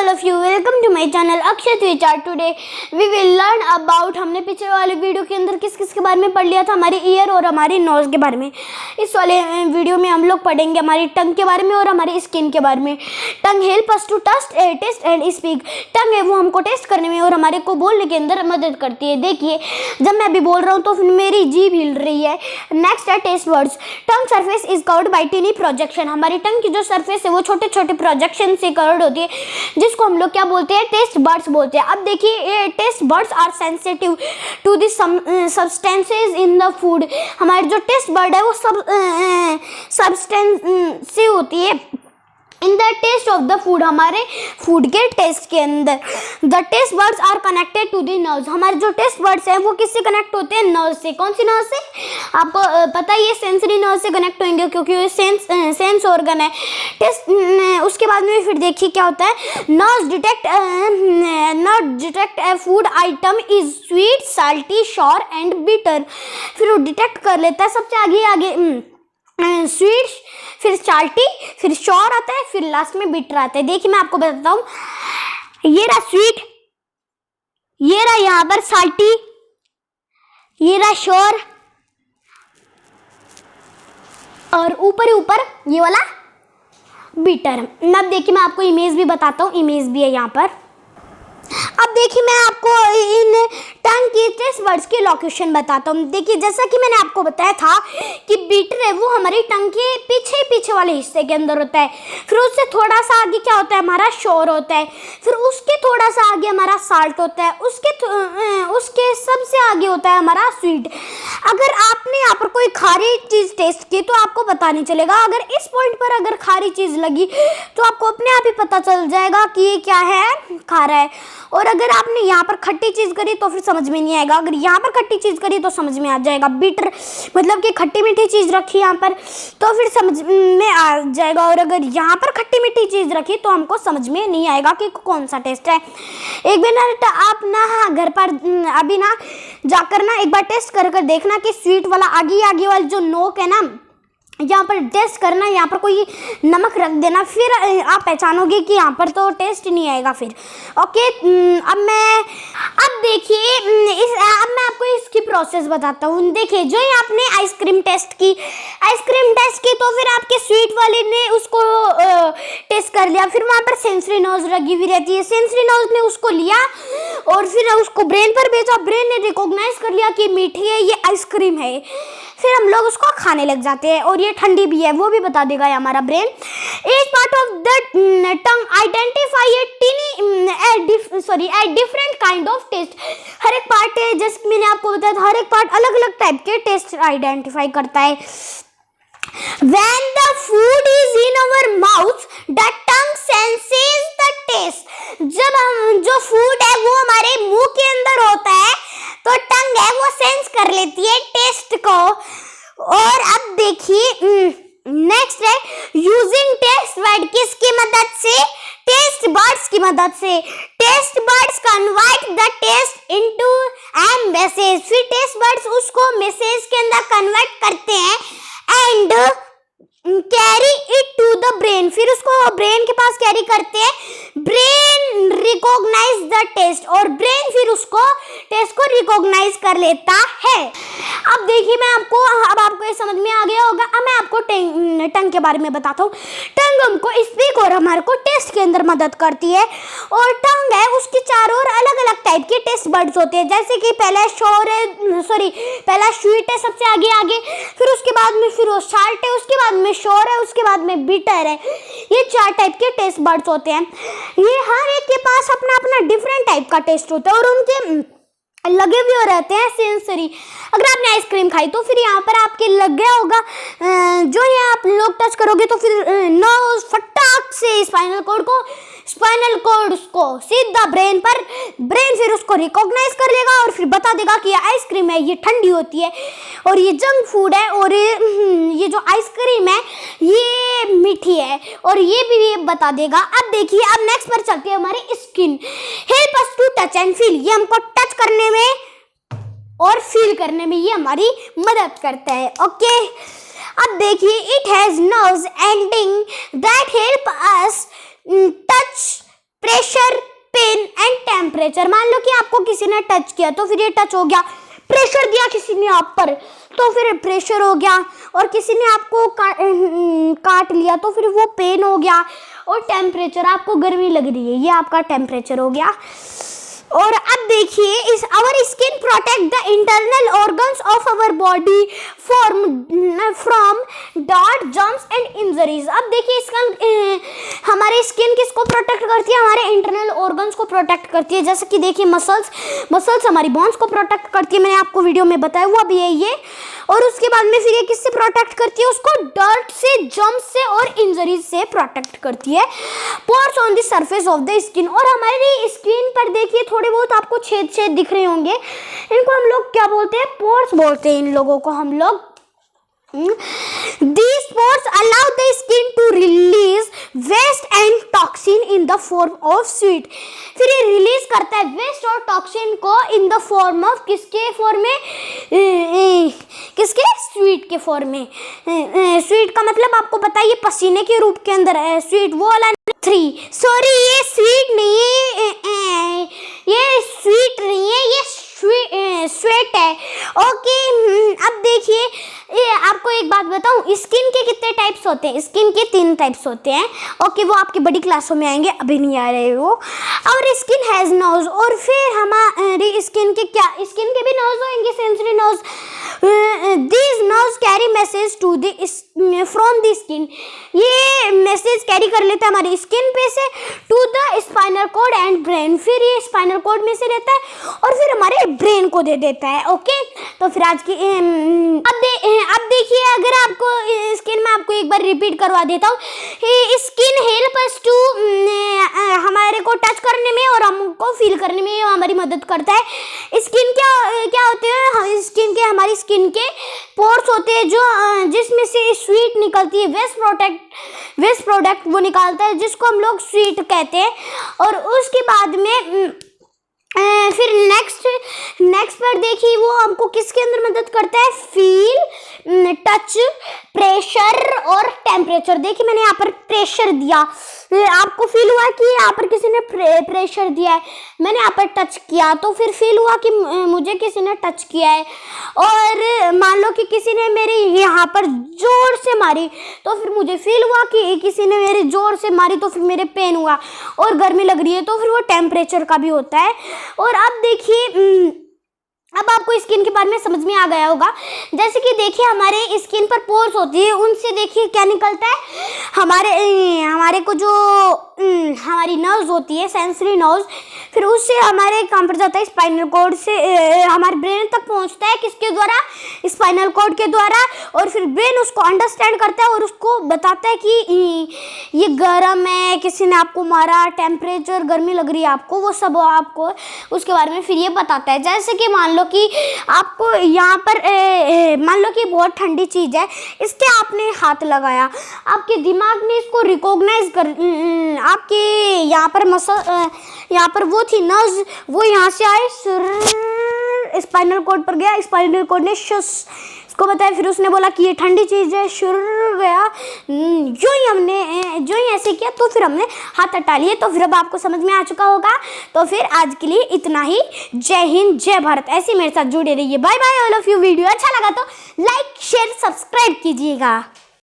all of you, welcome to my channel Akshat Vichar. Today we will learn about, हमने पिछले वाले video के अंदर किस किस के बारे में पढ़ लिया था, हमारे ईयर और हमारी नोज के बारे में। इस वाले वीडियो में हम लोग पढ़ेंगे हमारी टंग के बारे में और हमारी स्किन के बारे में। Tongue help us to taste and speak. Tongue है वो हमको टेस्ट करने में और हमारे को बोलने के अंदर मदद करती है। देखिए जब मैं अभी बोल रहा हूँ तो फिर मेरी जीभ हिल रही है। नेक्स्ट है taste words. Tongue surface is covered by tiny projection. हमारी टंग की जो सरफेस है वो छोटे छोटे प्रोजेक्शन से कवर्ड होती है, जिसको हम लोग क्या बोलते हैं, टेस्ट बर्ड्स बोलते हैं। अब देखिए ये taste buds are sensitive to the substances in the food. हमारे जो टेस्ट बर्ड है वो सब्सटेंस से होती है in the taste of the food, हमारे फूड के टेस्ट के अंदर। The taste buds are connected to the nerves. हमारे जो टेस्ट बर्ड्स हैं वो किससे कनेक्ट होते हैं, नर्व से। कौन सी नर्व से, आपको पता ही है, सेंसरी नर्व से कनेक्ट होंगे क्योंकि ये सेंस ऑर्गन है। टेस्ट उसके बाद में फिर देखिए क्या होता है, nerves detect A food item is sweet, salty, sure and bitter. फिर वो डिटेक्ट कर लेता है सबसे आगे स्वीट, फिर साल्टी, फिर शॉर आता है, फिर लास्ट में बिटर आता है। देखिए मैं आपको बताता हूँ, ये रहा स्वीट, ये रहा यहाँ पर साल्टी, ये रहा शॉर और ऊपर ये वाला बिटर। अब देखिए मैं आपको इमेज भी बताता हूँ, इमेज भी है यहाँ पर। अब देखिए मैं आपको इन टंग की टेस्ट वर्ड्स की लोकेशन बताता हूँ। देखिए जैसा कि मैंने आपको बताया था कि बीटर है वो हमारी टंग के पीछे वाले हिस्से के अंदर होता है। फिर उससे थोड़ा सा आगे क्या होता है, हमारा शोर होता है। फिर उसके थोड़ा सा आगे हमारा साल्ट होता है। उसके सबसे आगे होता है हमारा स्वीट। अगर आपने यहाँ पर कोई खारी चीज़ टेस्ट की तो आपको पता नहीं चलेगा। अगर इस पॉइंट पर अगर खारी चीज़ लगी तो आपको अपने आप ही पता चल जाएगा कि ये क्या है, खारा है। और अगर आपने यहाँ पर खट्टी चीज़ करी तो फिर समझ में नहीं आएगा। अगर यहाँ पर खट्टी चीज़ करी तो समझ में आ जाएगा। बिटर मतलब कि खट्टी मीठी चीज़ रखी यहाँ पर तो फिर समझ में आ जाएगा। और अगर यहाँ पर खट्टी मीठी चीज़ रखी तो हमको समझ में नहीं आएगा कि कौन सा टेस्ट है। एक बार आप ना घर पर अभी ना जाकर ना एक बार टेस्ट कर देखना कि स्वीट वाला आगे वाला जो नोक है ना, यहाँ पर टेस्ट करना, यहाँ पर कोई नमक रख देना, फिर आप पहचानोगे कि यहाँ पर तो टेस्ट नहीं आएगा फिर। ओके, अब देखिए अब मैं आपको इसकी प्रोसेस बताता हूँ। देखिए जो ही आपने आइसक्रीम टेस्ट की तो फिर आपके स्वीट वाले ने उसको टेस्ट कर लिया। फिर वहाँ पर सेंसरी नोज लगी हुई रहती है। सेंसरी नोज ने उसको लिया और फिर उसको ब्रेन पर भेजा। ब्रेन ने रिकॉग्नाइज कर लिया कि मीठी है, ये आइसक्रीम है। फिर हम लोग उसको खाने लग जाते हैं और ये ठंडी भी है वो भी बता देगा हमारा brain. each part of the tongue identify a different kind of taste। हर एक पार्ट है, जैसे मैंने आपको बताया था, हर एक पार्ट अलग अलग टाइप के टेस्ट आइडेंटिफाई करता है। When the food is in our mouth, the tongue senses the taste। जब हम जो फूड है वो हमारे मुंह के अंदर होता है तो टंग है वो सेंस कर लेती है टेस्ट को। और अब देखिए नेक्स्ट है यूजिंग टेस्ट वर्ड, किसकी मदद से, टेस्ट बर्ड्स की मदद से। Taste buds convert the taste into an message. फिर टेस्ट बर्ड्स उसको मैसेज के अंदर कन्वर्ट करते हैं and carry it to the brain. फिर उसको ब्रेन के पास कैरी करते हैं। ब्रेन रिकॉग्नाइज द टेस्ट और ब्रेन फिर उसको टेस्ट को रिकॉग्नाइज कर लेता है। अब देखिए मैं आपको, अब आपको ये समझ में आ गया होगा। अब मैं आपको टंग के बारे में बताता हूँ। टंग हमको स्पीक और हमारे को टेस्ट के अंदर मदद करती है। और टंग है उसके चारों ओर अलग अलग टाइप के टेस्ट बर्ड्स होते हैं। जैसे कि पहला स्वीट है सबसे आगे, फिर उसके बाद में फिर वो साल्ट है, उसके बाद में शोर है, उसके बाद में बिटर है। ये 4 टाइप के टेस्ट बर्ड्स होते हैं। ये हर एक के पास अपना अपना डिफरेंट टाइप का टेस्ट होता है और उनके लगे हुए रहते हैं सेंसरी। अगर आपने आइसक्रीम खाई तो फिर यहाँ पर आपके लग गया होगा, जो है आप लोग टच करोगे तो फिर नोज फटाक से स्पाइनल कॉर्ड उसको सीधा ब्रेन पर, ब्रेन फिर उसको रिकॉग्नाइज कर लेगा और फिर बता देगा कि ये आइसक्रीम है, ये ठंडी होती है और ये जंक फूड है और ये जो आइसक्रीम है ये मीठी है और ये भी बता देगा। अब देखिए अब नेक्स्ट पर चलती है हमारी skin. Help us to touch and feel. ये हमको टच करने में और फील करने में ये हमारी मदद करता है। ओके, अब देखिए it has nerves ending that help us touch pressure, pain and temperature. मान लो कि आपको किसी ने टच किया तो फिर ये टच हो गया, प्रेशर दिया किसी ने आप पर तो फिर प्रेशर हो गया, और किसी ने आपको काट लिया तो फिर वो पेन हो गया, और टेम्परेचर आपको गर्मी लग रही है, ये आपका टेम्परेचर हो गया। और अब देखिए इस our skin protect the internal organs of our body from dot, germs and injuries. अब देखिए इसका हमारे स्किन किसको प्रोटेक्ट करती है, हमारे इंटरनल ऑर्गन्स को प्रोटेक्ट करती है। जैसे कि देखिए मसल्स हमारी बोन्स को प्रोटेक्ट करती है, मैंने आपको वीडियो में बताया हुआ भी है ये। और उसके बाद में फिर ये किससे प्रोटेक्ट करती है, उसको डर्ट से, जर्म्स से और इंजरीज से प्रोटेक्ट करती है। Pores on the surface of the skin, और हमारी स्किन पर देखिए थोड़े बहुत आपको छेद दिख रहे होंगे, इनको हम लोग क्या बोलते हैं, पोर्स बोलते हैं इन लोगों को हम लोग। These pores allow the skin to release waste and toxin in the form of sweat। फिर ये रिलीज करता है वेस्ट और टॉक्सिन को इन द फॉर्म ऑफ, किसके फॉर्म में, किसके, स्वीट के फॉर्म में। स्वीट का मतलब आपको पता है ये पसीने के रूप के अंदर है, स्वीट वो वाला 3, सॉरी ये स्वीट नहीं है, ये स्वीट नहीं है, ये स्वेट है। ओके अब देखिए ये आपको एक बात बताऊं, स्किन के कितने टाइप्स होते हैं, स्किन के 3 टाइप्स होते हैं। ओके वो आपकी बड़ी क्लासों में आएंगे, अभी नहीं आ रहे वो। और स्किन हैज नोज, और फिर हमारी स्किन के क्या, स्किन के भी नोज होंगे, sensory nerves. These nerves carry message to the from the skin, ये मैसेज कैरी कर लेता है हमारी स्किन पे से to the spinal cord and brain, फिर ये स्पाइनल कॉर्ड में से रहता है और फिर हमारे ब्रेन को दे देता है। ओके तो फिर आज की अब देखिए अगर आपको स्किन में आपको एक बार रिपीट करवा देता हूँ, स्किन हेल्प अस टू, हमारे को टच करने में और हमको फील करने में हमारी मदद करता है। स्किन क्या होते हैं, स्किन के, हमारी स्किन के पोर्स होते हैं जो जिसमें से स्वीट निकलती है, वेस्ट प्रोडक्ट वो निकालता है जिसको हम लोग स्वीट कहते हैं। और उसके बाद में फिर नेक्स्ट पर देखिए वो हमको किसके अंदर मदद करता है, फील, टच, प्रेशर और टेम्परेचर। देखिए मैंने यहाँ पर प्रेशर दिया, आपको फील हुआ कि यहाँ पर किसी ने प्रेशर दिया है, मैंने यहाँ पर टच किया तो फिर फील हुआ कि मुझे किसी ने टच किया है। और मान लो कि किसी ने मेरे यहाँ पर जोर से मारी तो फिर मुझे फील हुआ कि किसी ने मेरे जोर से मारी तो फिर मेरे पेन हुआ, और गर्मी लग रही है तो फिर वो टेम्परेचर का भी होता है। और अब देखिए अब आपको स्किन के बारे में समझ में आ गया होगा। जैसे कि देखिए हमारे स्किन पर पोर्स होती है, उनसे देखिए क्या निकलता है, हमारे को जो हमारी नर्व्स होती है, सेंसरी नर्व्स, फिर उससे हमारे कहाँ पर जाता है, स्पाइनल कॉर्ड से हमारे ब्रेन तक पहुंचता है, किसके द्वारा, स्पाइनल कॉर्ड के द्वारा। और फिर ब्रेन उसको अंडरस्टैंड करता है और उसको बताता है कि ये गर्म है, किसी ने आपको मारा, टेम्परेचर, गर्मी लग रही है आपको, वो सब आपको उसके बारे में फिर ये बताता है। जैसे कि मान लो कि आपको यहाँ पर मान लो कि बहुत ठंडी चीज़ है, इसके आपने हाथ लगाया, आपके दिमाग ने इसको रिकॉग्नाइज कर, आपके यहाँ पर यहाँ पर वो थी नर्व्स, वो यहाँ से आए, स्पाइनल कॉर्ड पर गया, स्पाइनल कॉर्ड ने इसको बताया, फिर उसने बोला कि ये ठंडी चीज़ है, शुर गया, जो ही ऐसे किया तो फिर हमने हाथ हटा लिए। तो फिर अब आपको समझ में आ चुका होगा। तो फिर आज के लिए इतना ही। जय हिंद, जय भारत। ऐसे मेरे साथ जुड़े रहिए। Bye bye all of you. Video अच्छा लगा तो लाइक, शेयर, सब्सक्राइब कीजिएगा।